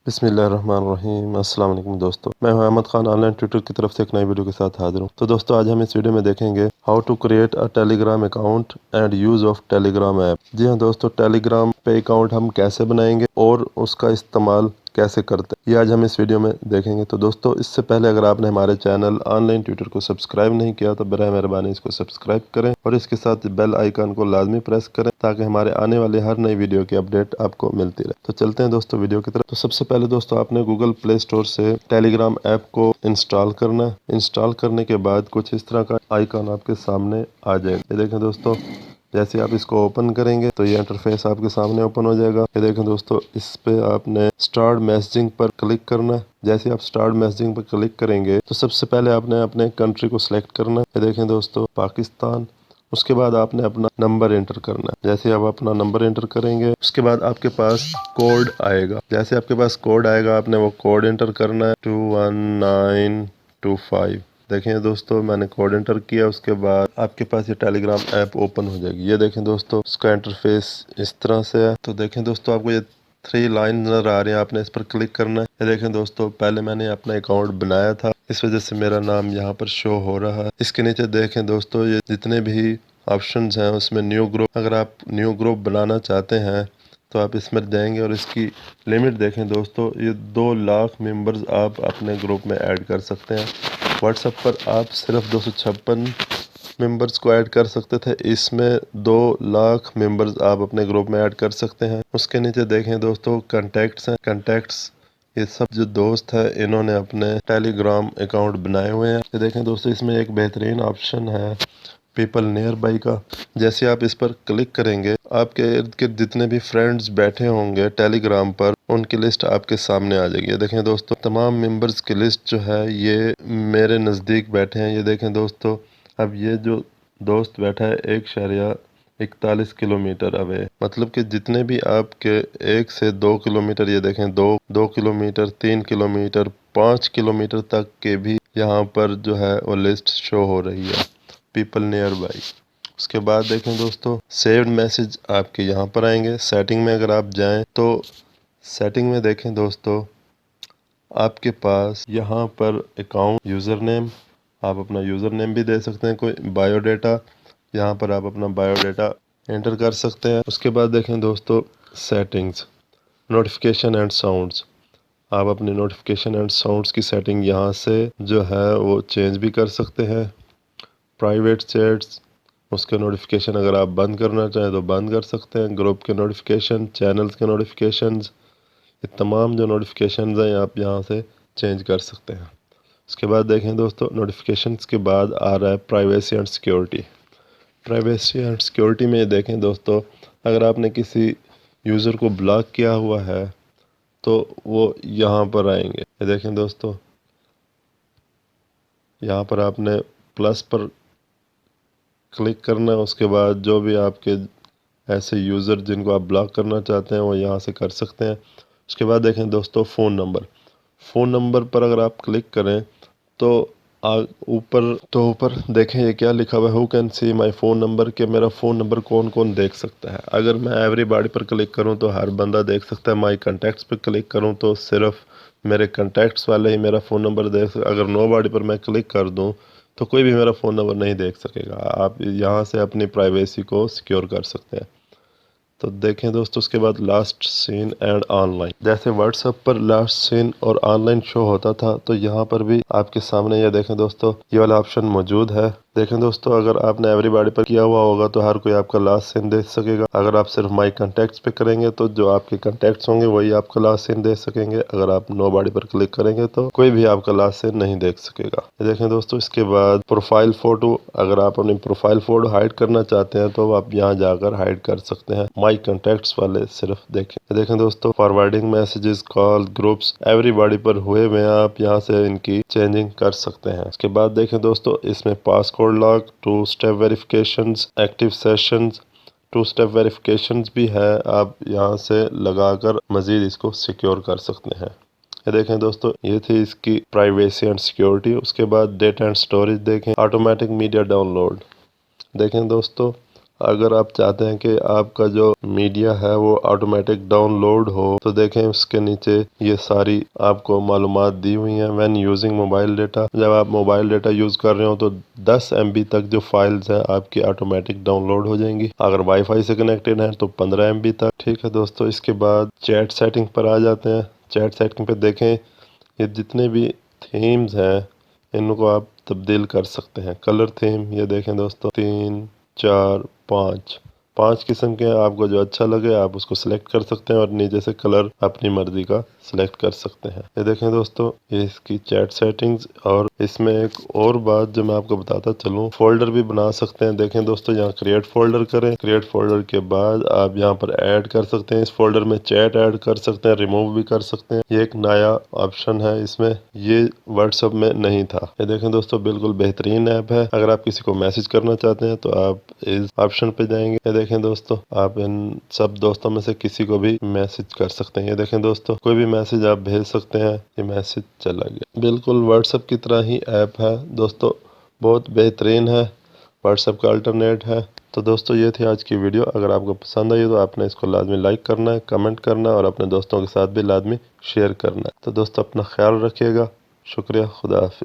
बिस्मिल्लाहिर्रहमानिर्रहीम। अस्सलाम वालेकुम दोस्तों, मैं हूं अहमद खान। ऑनलाइन ट्यूटर की तरफ से एक नई वीडियो के साथ हाजिर हूं। तो दोस्तों, आज हम इस वीडियो में देखेंगे how to create a Telegram account and use of Telegram app. जी हां दोस्तों, टेलीग्राम पे अकाउंट हम कैसे बनाएंगे और उसका इस्तेमाल कैसे करते हैं, ये आज हम इस वीडियो में देखेंगे। तो दोस्तों, इससे पहले अगर आपने हमारे चैनल ऑनलाइन ट्यूटर को सब्सक्राइब नहीं किया तो बराए मेहरबानी इसको सब्सक्राइब करें और इसके साथ बेल आइकन को लाजमी प्रेस करें ताकि हमारे आने वाले हर नई वीडियो की अपडेट आपको मिलती रहे। तो चलते हैं दोस्तों वीडियो की तरफ। तो सबसे पहले दोस्तों, आपने गूगल प्ले स्टोर से टेलीग्राम ऐप को इंस्टॉल करना है। इंस्टॉल करने के बाद कुछ इस तरह का आइकन आपके सामने आ जाएगा। ये देखें दोस्तों, जैसे आप इसको ओपन करेंगे तो ये इंटरफेस आपके सामने ओपन हो जाएगा। ये देखें दोस्तों, इस पे आपने स्टार्ट मैसेजिंग पर क्लिक करना है। जैसे आप स्टार्ट मैसेजिंग पर क्लिक करेंगे तो सबसे पहले आपने अपने कंट्री को सिलेक्ट करना है। ये देखें दोस्तों, पाकिस्तान। उसके बाद आपने अपना नंबर एंटर करना है। जैसे आप अपना नंबर एंटर करेंगे उसके बाद आपके पास कोड आएगा। जैसे आपके पास कोड आएगा आपने वो कोड एंटर करना है 21925। देखें दोस्तों, मैंने कोड एंटर किया। उसके बाद आपके पास ये टेलीग्राम ऐप ओपन हो जाएगी। ये देखें दोस्तों, इसका इंटरफेस इस तरह से है। तो देखें दोस्तों, आपको ये 3 लाइन नजर आ रही है, आपने इस पर क्लिक करना है। ये देखें दोस्तों, पहले मैंने अपना अकाउंट बनाया था, इस वजह से मेरा नाम यहाँ पर शो हो रहा है। इसके नीचे देखें दोस्तों, ये जितने भी ऑप्शंस हैं उसमें न्यू ग्रुप, अगर आप न्यू ग्रुप बनाना चाहते हैं तो आप इसमें देंगे और इसकी लिमिट देखें दोस्तों, ये 2 लाख मेंबर्स आप अपने ग्रुप में ऐड कर सकते हैं। व्हाट्सएप पर आप सिर्फ 256 मेंबर्स को ऐड कर सकते थे, इसमें 2 लाख मेंबर्स आप अपने ग्रुप में ऐड कर सकते हैं। उसके नीचे देखें दोस्तों, कॉन्टैक्ट्स हैं। कॉन्टैक्ट्स ये सब जो दोस्त है इन्होंने अपने टेलीग्राम अकाउंट बनाए हुए हैं। ये देखें दोस्तों, इसमें एक बेहतरीन ऑप्शन है पीपल नियर बाई का। जैसे आप इस पर क्लिक करेंगे आपके इर्द गिर्द जितने भी फ्रेंड्स बैठे होंगे टेलीग्राम पर उनकी लिस्ट आपके सामने आ जाएगी। ये देखें दोस्तों, तमाम मेंबर्स की लिस्ट जो है ये मेरे नज़दीक बैठे हैं। ये देखें दोस्तों, अब ये जो दोस्त बैठा है 1.41 किलोमीटर अवे, मतलब कि जितने भी आपके 1 से 2 किलोमीटर, ये देखें 2 किलोमीटर, 3 किलोमीटर, 5 किलोमीटर तक के भी यहाँ पर जो है वो लिस्ट शो हो रही है, पीपल नियर बाई। उसके बाद देखें दोस्तों, सेव्ड मैसेज आपके यहाँ पर आएंगे। सेटिंग में अगर आप जाएं तो सेटिंग में देखें दोस्तों, आपके पास यहाँ पर अकाउंट यूज़र नेम, आप अपना यूज़र नेम भी दे सकते हैं। कोई बायोडाटा, यहाँ पर आप अपना बायोडाटा एंटर कर सकते हैं। उसके बाद देखें दोस्तों, सेटिंग्स, नोटिफिकेशन एंड साउंड्स, आप अपने नोटिफिकेशन एंड साउंड्स की सेटिंग यहाँ से जो है वो चेंज भी कर सकते हैं। प्राइवेट चैट्स, उसके नोटिफिकेशन अगर आप बंद करना चाहें तो बंद कर सकते हैं। ग्रुप के नोटिफिकेशन, चैनल्स के नोटिफिकेशंस, ये तमाम जो नोटिफिकेशंस हैं आप यहाँ से चेंज कर सकते हैं। उसके बाद देखें दोस्तों, नोटिफिकेशंस के बाद आ रहा है privacy and security. Privacy and security में ये देखें दोस्तों, अगर आपने किसी यूज़र को ब्लॉक किया हुआ है तो वो यहाँ पर आएंगे। ये देखें दोस्तों, यहाँ पर आपने प्लस पर क्लिक करना है। उसके बाद जो भी आपके ऐसे यूज़र जिनको आप ब्लॉक करना चाहते हैं वो यहाँ से कर सकते हैं। उसके बाद देखें दोस्तों, फ़ोन नंबर। फ़ोन नंबर पर अगर आप क्लिक करें तो ऊपर देखें ये क्या लिखा हुआ है, who can see my phone number, के मेरा फ़ोन नंबर कौन कौन देख सकता है। अगर मैं एवरीबॉडी पर क्लिक करूं तो हर बंदा देख सकता है। माई कॉन्टैक्ट्स पर क्लिक करूं तो सिर्फ मेरे कॉन्टैक्ट्स वाले ही मेरा फ़ोन नंबर देख सकते। अगर नो बॉडी पर मैं क्लिक कर दूं तो कोई भी मेरा फ़ोन नंबर नहीं देख सकेगा। आप यहाँ से अपनी प्राइवेसी को सिक्योर कर सकते हैं। तो देखें दोस्तों, उसके बाद लास्ट सीन एंड ऑनलाइन, जैसे व्हाट्सएप पर लास्ट सीन और ऑनलाइन शो होता था तो यहाँ पर भी आपके सामने ये देखें दोस्तों, ये वाला ऑप्शन मौजूद है। देखें दोस्तों, अगर आपने एवरीबॉडी पर किया हुआ होगा तो हर कोई आपका लास्ट सीन देख सकेगा। अगर आप सिर्फ माई कॉन्टैक्ट्स पे करेंगे तो जो आपके कॉन्टैक्ट्स होंगे वही आपका लास्ट सीन देख सकेंगे। अगर आप नो बॉडी पर क्लिक करेंगे तो कोई भी आपका लास्ट सीन नहीं देख सकेगा। ये देखें दोस्तों, इसके बाद प्रोफाइल फ़ोटो, अगर आप अपनी प्रोफाइल फ़ोटो हाइड करना चाहते हैं तो आप यहाँ जाकर हाइड कर सकते हैं। माई कॉन्टैक्ट्स वाले सिर्फ देखें दोस्तों, forwarding messages, call, groups, everybody पर हुए में आप यहाँ से इनकी चेंजिंग कर सकते हैं। उसके बाद देखें दोस्तों, इसमें passcode lock, 2 step verifications, active sessions, 2 step verifications भी है। आप यहाँ से लगाकर मजीद इसको सिक्योर कर सकते हैं। ये देखें दोस्तों, ये थी इसकी प्राइवेसी एंड सिक्योरिटी। उसके बाद डेटा एंड स्टोरेज देखें, ऑटोमेटिक मीडिया डाउनलोड। देखें दोस्तों, अगर आप चाहते हैं कि आपका जो मीडिया है वो ऑटोमेटिक डाउनलोड हो तो देखें उसके नीचे ये सारी आपको मालूमात दी हुई हैं। व्हेन यूजिंग मोबाइल डेटा, जब आप मोबाइल डेटा यूज़ कर रहे हो तो 10 MB तक जो फाइल्स हैं आपकी ऑटोमेटिक डाउनलोड हो जाएंगी। अगर वाईफाई से कनेक्टेड है तो 15 MB तक। ठीक है दोस्तों, इसके बाद चैट सेटिंग पर आ जाते हैं। चैट सेटिंग पर देखें ये जितने भी थीम्स हैं इनको आप तब्दील कर सकते हैं। कलर थीम ये देखें दोस्तों, 3 4 5 किस्म के हैं। आपको जो अच्छा लगे आप उसको सिलेक्ट कर सकते हैं और नीचे से कलर अपनी मर्जी का सिलेक्ट कर सकते हैं। ये देखें दोस्तों, ये इसकी चैट सेटिंग्स। और इसमें एक और बात जो मैं आपको बताता चलूँ, फोल्डर भी बना सकते हैं। देखें दोस्तों, यहाँ क्रिएट फोल्डर करें। क्रिएट फोल्डर के बाद आप यहाँ पर ऐड कर सकते हैं। इस फोल्डर में चैट ऐड कर सकते हैं, रिमूव भी कर सकते हैं। ये एक नया ऑप्शन है इसमें, ये व्हाट्सएप में नहीं था। ये देखें दोस्तों, बिल्कुल बेहतरीन ऐप है। अगर आप किसी को मैसेज करना चाहते हैं तो आप इस ऑप्शन पे जाएंगे। ये देखें दोस्तों, आप इन सब दोस्तों में से किसी को भी मैसेज कर सकते हैं। ये देखें दोस्तों, कोई भी मैसेज आप भेज सकते हैं। ये मैसेज चला गया। बिल्कुल व्हाट्सएप की तरह ही ऐप है दोस्तों, बहुत बेहतरीन है, व्हाट्सएप का अल्टरनेट है। तो दोस्तों ये थी आज की वीडियो। अगर आपको पसंद आई तो आपने इसको लाजमी लाइक करना है, कमेंट करना है और अपने दोस्तों के साथ भी लाजमी शेयर करना है। तो दोस्तों अपना ख्याल रखिएगा। शुक्रिया, खुदा हाफिज़।